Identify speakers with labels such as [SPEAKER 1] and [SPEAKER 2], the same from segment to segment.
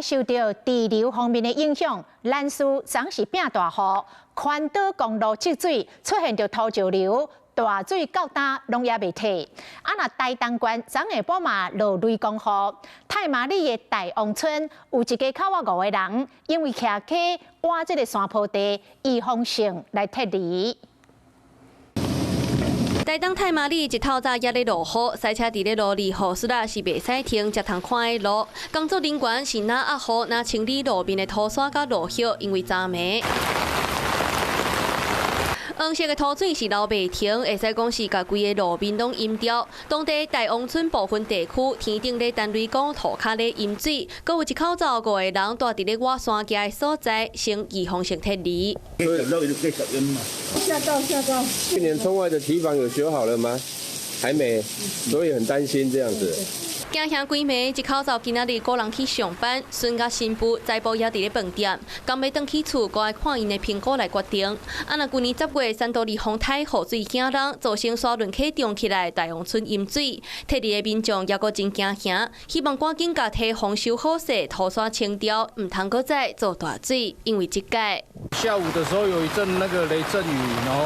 [SPEAKER 1] 受到地流方面的影响，兰屿总是变大雨，环岛公路积水，出现着土石流。 大水到担拢也未退，若台东县昨下晡嘛落雷公雨，太麻里的大王村有一家口5个人，因为徛起挖这个山坡地，以风性来撤离。
[SPEAKER 2] 台东太麻里一透早也咧落雨，赛车伫咧路里雨雪啊是袂使停，才通看的路。工作人员是哪压雨哪清理路面的土沙甲路叶，因为昨暝。 黄色的土水是流袂停，会使讲是甲规个路面拢淹掉。当地大王村部分地区天顶咧单雷公涂骹咧淹水，阁有一口罩5个人住伫咧外山街的所在，先预防性撤离。
[SPEAKER 3] 下高。去年村外的堤防有修好了吗？还没，所以很担心这样子。
[SPEAKER 2] 惊吓几暝，一口罩今仔日个人去上班，孙甲新妇在埔也伫咧饭店，刚要转去厝，过来看因的苹果来决定。若去年10月三多利风台雨水惊人，造成沙仑溪涨起来，大王村淹水，撤离的民众也阁真惊吓，希望赶紧甲堤防修好势，土沙清掉，唔通阁再做大水，因为这届
[SPEAKER 4] 下午的时候有一阵那个雷阵雨，然后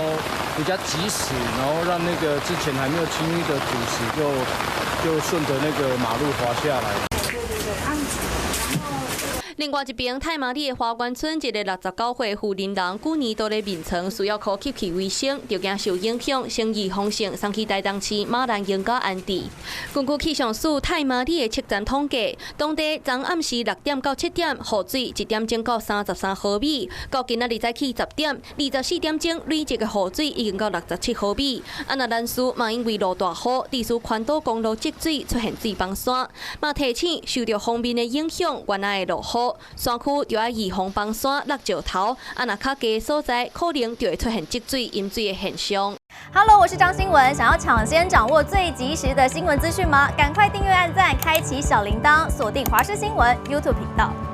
[SPEAKER 4] 比较及时，然后让那个之前还没有清淤的土石就顺着那个马路滑下来。
[SPEAKER 2] 另外一边，太麻里的花园村一个69岁妇人去年都咧眠床，需要靠吸气为生，就惊受影响，生意丰盛，送去台东市马兰营甲安置。根据气象署太麻里的测站统计，当地昨暗时6点到7点，雨水1点钟到33毫米；到今仔日早起10点、24点钟，累积的雨水已经到67毫米。若咱市嘛因为落大雨，地区环岛公路积水，出现水崩山，嘛提醒受到方面的影响，原来的落雨。 山区就要预防崩山、落石头，若较低的所在，可能就会出现积水、淹水的现象。
[SPEAKER 5] Hello， 我是张新文。想要抢先掌握最及时的新闻资讯吗？赶快订阅、按赞、开启小铃铛，锁定华视新闻 YouTube 频道。